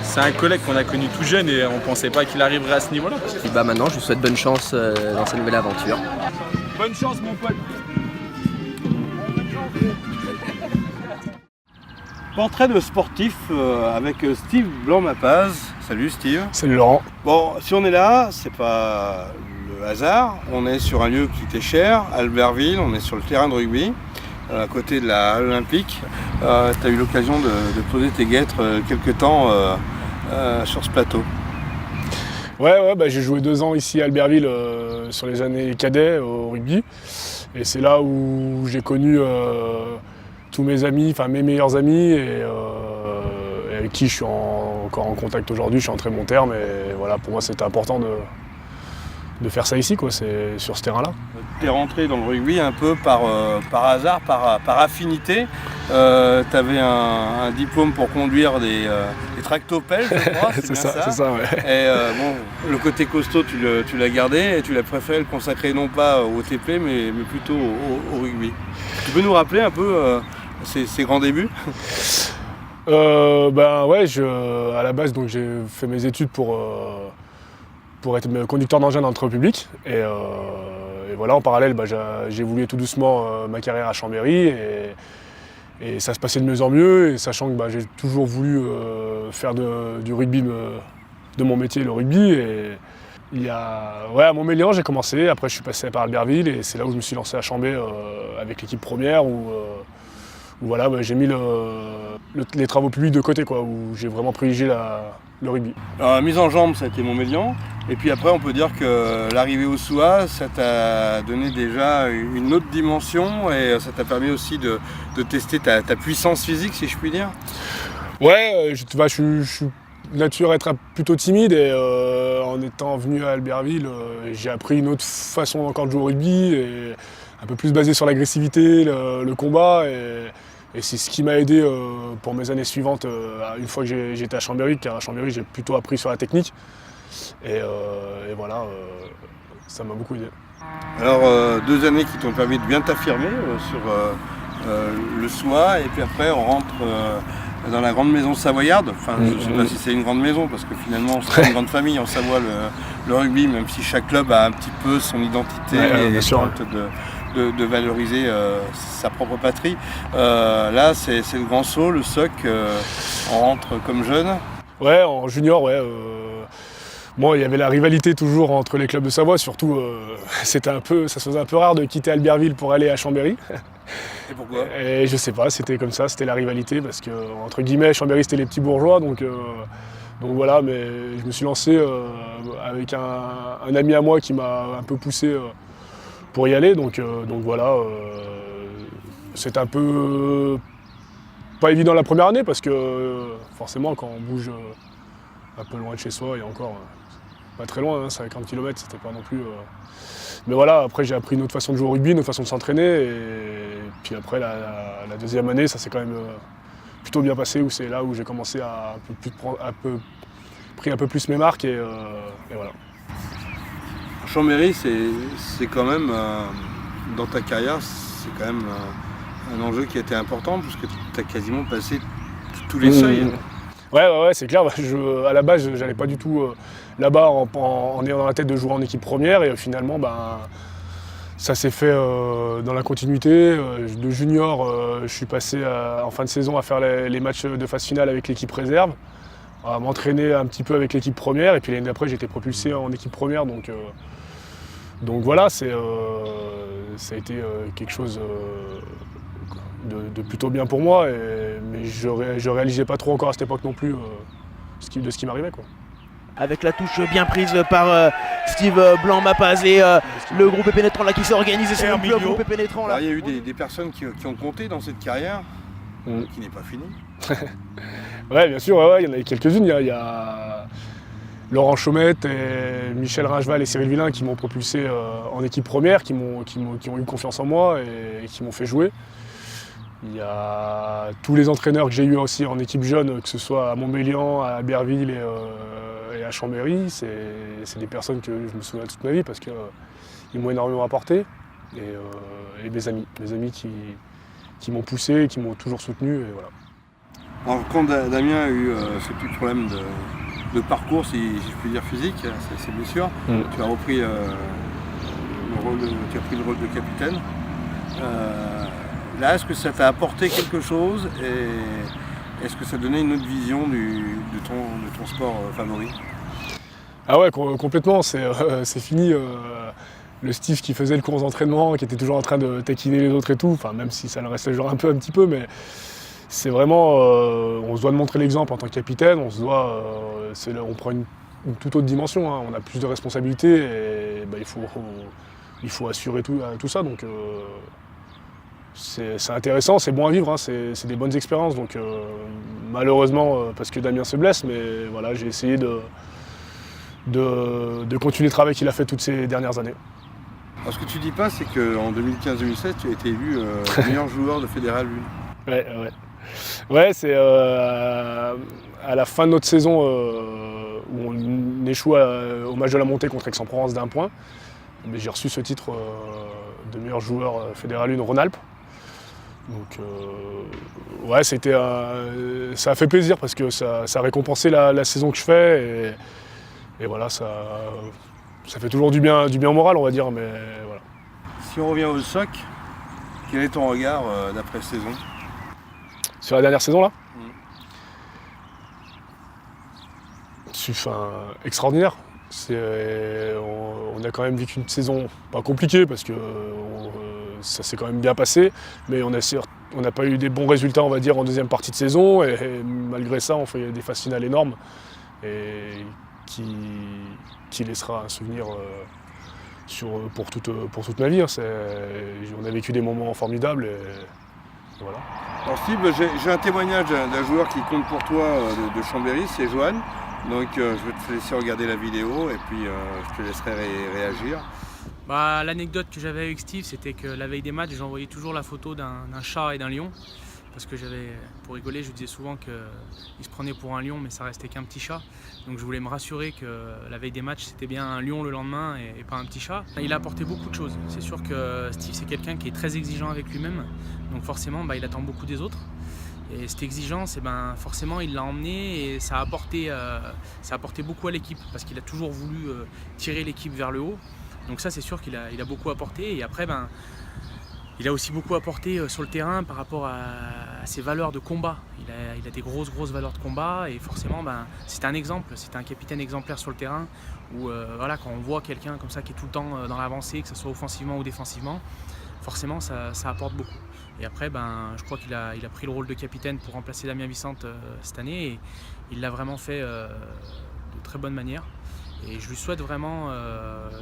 C'est un collègue qu'on a connu tout jeune et on pensait pas qu'il arriverait à ce niveau-là. Et bah maintenant, je vous souhaite bonne chance dans cette nouvelle aventure. Bonne chance mon pote. Portrait de sportif avec Steve Blanc-Mapaz. Salut Steve. Salut Laurent. Bon, si on est là, c'est pas le hasard. On est sur un lieu qui t'est cher, Albertville. On est sur le terrain de rugby, à côté de la Halle Olympique. Tu as eu l'occasion de poser tes guêtres quelques temps sur ce plateau. Ouais, j'ai joué 2 ans ici à Albertville sur les années cadets au rugby. Et c'est là où j'ai connu tous mes amis, enfin mes meilleurs amis et avec qui je suis encore en contact aujourd'hui. Je suis en très bon terme et voilà, pour moi c'était important de faire ça ici, quoi, c'est sur ce terrain-là. Tu es rentré dans le rugby un peu par hasard, par affinité. Tu avais un diplôme pour conduire des tractopelles, je crois, c'est ça, ouais. Et le côté costaud, tu l'as gardé et tu l'as préféré le consacrer non pas au TP, mais plutôt au rugby. Tu peux nous rappeler un peu ces grands débuts? À la base, donc, j'ai fait mes études pour être conducteur d'engin dans le transport public. Et voilà, en parallèle, j'ai évolué tout doucement ma carrière à Chambéry. Et ça se passait de mieux en mieux. Et sachant que j'ai toujours voulu faire du rugby, de mon métier, le rugby. Et à Montmélian, j'ai commencé. Après, je suis passé par Albertville. Et c'est là où je me suis lancé à Chambé avec l'équipe première. Où voilà, j'ai mis les travaux publics de côté, quoi, où j'ai vraiment privilégié le rugby. Alors, la mise en jambe, ça a été Montmélian. Et puis après, on peut dire que l'arrivée au SOA, ça t'a donné déjà une autre dimension et ça t'a permis aussi de tester ta puissance physique, si je puis dire. Ouais, je suis nature à être plutôt timide et en étant venu à Albertville, j'ai appris une autre façon encore de jouer au rugby, et un peu plus basé sur l'agressivité, le combat. Et c'est ce qui m'a aidé pour mes années suivantes, une fois que j'étais à Chambéry, car à Chambéry j'ai plutôt appris sur la technique. Et voilà, ça m'a beaucoup aidé. Alors 2 années qui t'ont permis de bien t'affirmer sur le SOA, et puis après on rentre dans la grande maison savoyarde. Enfin, je ne sais pas si c'est une grande maison, parce que finalement c'est une grande famille en Savoie, le rugby, même si chaque club a un petit peu son identité et tente de valoriser sa propre patrie. Là, c'est le grand saut, le SOC, on rentre comme jeune. Ouais, en junior, ouais. Bon, il y avait la rivalité toujours entre les clubs de Savoie, surtout ça se faisait un peu rare de quitter Albertville pour aller à Chambéry. Et pourquoi? Et je sais pas, c'était comme ça, c'était la rivalité, parce que entre guillemets, Chambéry c'était les petits bourgeois, donc voilà, mais je me suis lancé avec un ami à moi qui m'a un peu poussé pour y aller, donc voilà, c'est un peu pas évident la première année, parce que forcément quand on bouge un peu loin de chez soi, et encore pas très loin, hein, 50 km, c'était pas non plus... Mais voilà, après j'ai appris une autre façon de jouer au rugby, une autre façon de s'entraîner, et puis après la deuxième année, ça s'est quand même plutôt bien passé, où c'est là où j'ai commencé à pris un peu plus mes marques, et voilà. Chambéry, c'est quand même, dans ta carrière, c'est quand même un enjeu qui a été important, parce que tu as quasiment passé tous les seuils. Ouais, c'est clair. À la base, j'allais pas du tout là-bas en ayant dans la tête de jouer en équipe première, et finalement, ça s'est fait dans la continuité. De junior, je suis passé en fin de saison à faire les matchs de phase finale avec l'équipe réserve, à m'entraîner un petit peu avec l'équipe première, et puis l'année d'après, j'ai été propulsé en équipe première. Donc voilà, ça a été quelque chose de plutôt bien pour moi, mais je réalisais pas trop encore à cette époque non plus de ce qui m'arrivait, quoi. Avec la touche bien prise par Steve Blanc-Mapaz et le groupe pénétrant là qui s'est organisé sur le groupe pénétrant là. Alors, il y a eu des personnes qui ont compté dans cette carrière, qui n'est pas finie. Ouais, bien sûr, ouais, il y en a quelques-unes. Il y a Laurent Chaumette, et Michel Ringeval et Cyril Villain qui m'ont propulsé en équipe première, qui ont eu confiance en moi et qui m'ont fait jouer. Il y a tous les entraîneurs que j'ai eus aussi en équipe jeune, que ce soit à Montmélian, à Albertville et à Chambéry. C'est des personnes que je me souviens toute ma vie, parce qu'ils m'ont énormément apporté. Et mes amis qui m'ont poussé, qui m'ont toujours soutenu. Et voilà. Alors, quand Damien a eu ce petit problème de parcours, si je puis dire physique, c'est bien sûr, tu as repris tu as pris le rôle de capitaine. Là, est-ce que ça t'a apporté quelque chose et est-ce que ça donnait une autre vision de ton sport favori? Ah ouais, complètement, c'est fini. Le Steve qui faisait le cours d'entraînement, qui était toujours en train de taquiner les autres et tout, enfin, même si ça le restait genre un petit peu, mais c'est vraiment, on se doit de montrer l'exemple en tant que capitaine, on prend une toute autre dimension, hein. On a plus de responsabilités et bah, il faut assurer tout ça, donc c'est intéressant, c'est bon à vivre, hein. C'est des bonnes expériences, donc malheureusement parce que Damien se blesse, mais voilà, j'ai essayé de continuer le travail qu'il a fait toutes ces dernières années. Alors, ce que tu dis pas, c'est qu'en 2015-2016, tu as été élu meilleur joueur de Fédéral 1. Ouais, c'est à la fin de notre saison où on échoue au match de la montée contre Aix-en-Provence d'1 point. Mais j'ai reçu ce titre de meilleur joueur Fédéral 1 Rhône-Alpes. Donc ouais, ça a fait plaisir parce que ça a récompensé la saison que je fais et voilà, ça fait toujours du bien au moral, on va dire, mais voilà. Si on revient au SOC, quel est ton regard d'après-saison? Sur la dernière saison là, extraordinaire. On a quand même vécu une saison pas compliquée parce que ça s'est quand même bien passé, mais on n'a pas eu des bons résultats, on va dire, en deuxième partie de saison et malgré ça on fait des phases finales énormes et qui laissera un souvenir pour toute ma vie. Hein. On a vécu des moments formidables et voilà. Alors Steve, j'ai un témoignage d'un joueur qui compte pour toi de Chambéry, c'est Johan. Donc je vais te laisser regarder la vidéo et puis je te laisserai réagir. Bah, l'anecdote que j'avais avec Steve, c'était que la veille des matchs, j'envoyais toujours la photo d'un chat et d'un lion. Parce que pour rigoler, je lui disais souvent qu'il se prenait pour un lion, mais ça restait qu'un petit chat. Donc je voulais me rassurer que la veille des matchs, c'était bien un lion le lendemain et pas un petit chat. Il a apporté beaucoup de choses. C'est sûr que Steve, c'est quelqu'un qui est très exigeant avec lui-même. Donc forcément, il attend beaucoup des autres. Et cette exigence, forcément, il l'a emmené et ça a apporté beaucoup à l'équipe. Parce qu'il a toujours voulu tirer l'équipe vers le haut. Donc ça, c'est sûr qu'il a beaucoup apporté. Et après, il a aussi beaucoup apporté sur le terrain par rapport à ses valeurs de combat. Il a des grosses valeurs de combat et forcément c'est un exemple, c'est un capitaine exemplaire sur le terrain où voilà, quand on voit quelqu'un comme ça qui est tout le temps dans l'avancée, que ce soit offensivement ou défensivement, forcément ça apporte beaucoup. Et après je crois qu'il a pris le rôle de capitaine pour remplacer Damien Vicente cette année et il l'a vraiment fait de très bonne manière. Et je lui souhaite vraiment,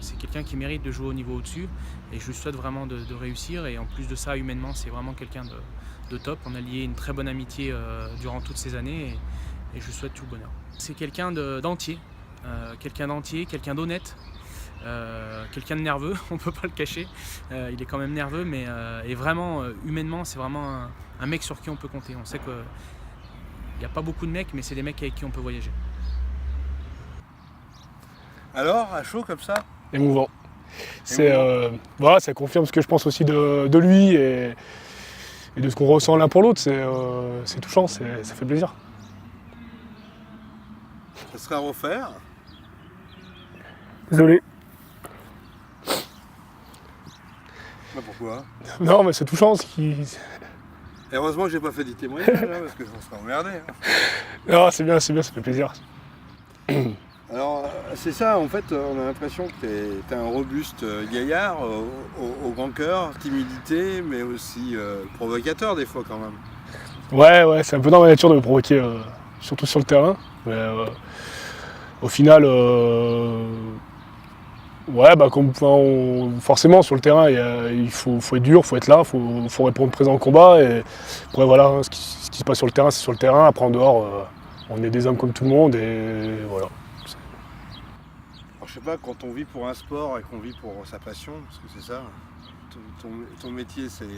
c'est quelqu'un qui mérite de jouer au niveau au-dessus et je lui souhaite vraiment de réussir et en plus de ça, humainement, c'est vraiment quelqu'un de top. On a lié une très bonne amitié durant toutes ces années et je lui souhaite tout le bonheur. C'est quelqu'un d'entier, quelqu'un d'honnête, quelqu'un de nerveux, on ne peut pas le cacher. Il est quand même nerveux, mais et vraiment, humainement, c'est vraiment un mec sur qui on peut compter. On sait qu'il n'y a pas beaucoup de mecs, mais c'est des mecs avec qui on peut voyager. Alors, à chaud comme ça? Émouvant. Voilà, ça confirme ce que je pense aussi de lui et de ce qu'on ressent l'un pour l'autre. C'est touchant, ça fait plaisir. Ça serait à refaire? Désolé. Pourquoi? Non, mais c'est touchant. Heureusement que j'ai pas fait des témoignages, parce que je serais emmerdé. Non, c'est bien, ça fait plaisir. Alors, c'est ça, en fait, on a l'impression que t'es un robuste gaillard, au grand cœur, timidité, mais aussi provocateur des fois quand même. Ouais, c'est un peu dans ma nature de me provoquer, surtout sur le terrain. Mais au final, forcément sur le terrain, il faut être dur, il faut être là, il faut répondre présent au combat. Et après, voilà, ce qui se passe sur le terrain, c'est sur le terrain. Après, en dehors, on est des hommes comme tout le monde et voilà. Je sais pas, quand on vit pour un sport et qu'on vit pour sa passion, parce que c'est ça, ton métier c'est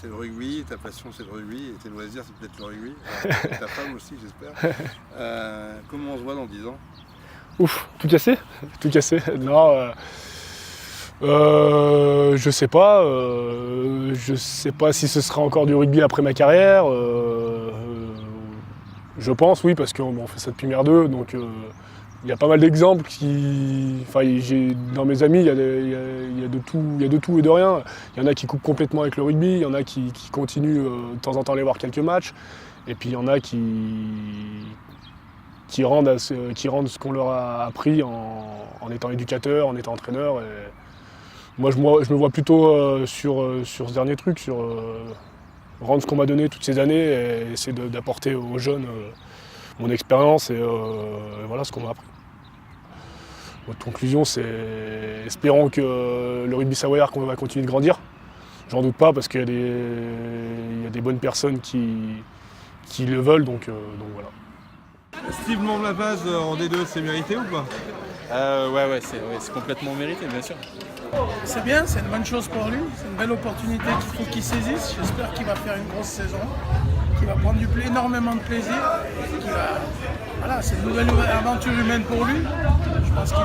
le rugby, ta passion c'est le rugby, et tes loisirs c'est peut-être le rugby, ta femme aussi j'espère. Comment on se voit dans 10 ans? Ouf, tout cassé? Non, je sais pas si ce sera encore du rugby après ma carrière. Je pense, oui, parce qu'on fait ça depuis R2, donc il y a pas mal d'exemples qui... Enfin, dans mes amis, il y a de tout et de rien. Il y en a qui coupent complètement avec le rugby, il y en a qui continuent de temps en temps aller voir quelques matchs, et puis il y en a qui rendent ce qu'on leur a appris en étant éducateur, en étant entraîneur. Et moi, je me vois plutôt sur ce dernier truc, sur rendre ce qu'on m'a donné toutes ces années et essayer d'apporter aux jeunes mon expérience et voilà ce qu'on m'a appris. Notre conclusion, c'est espérons que le rugby savoyard va continuer de grandir. J'en doute pas parce qu'il y a des bonnes personnes qui le veulent, donc voilà. Steve Blanc-Mapaz en D2, c'est mérité ou pas? Ouais, c'est complètement mérité, bien sûr. C'est bien, c'est une bonne chose pour lui, c'est une belle opportunité qu'il faut qu'il saisisse. J'espère qu'il va faire une grosse saison, qu'il va prendre énormément de plaisir. Voilà, c'est une nouvelle aventure humaine pour lui. Je pense qu'il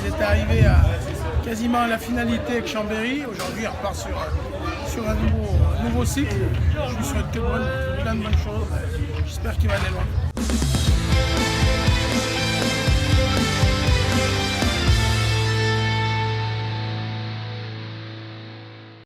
était arrivé quasiment à la finalité avec Chambéry. Aujourd'hui, il repart sur un nouveau cycle. Je lui souhaite plein de bonnes choses. J'espère qu'il va aller loin.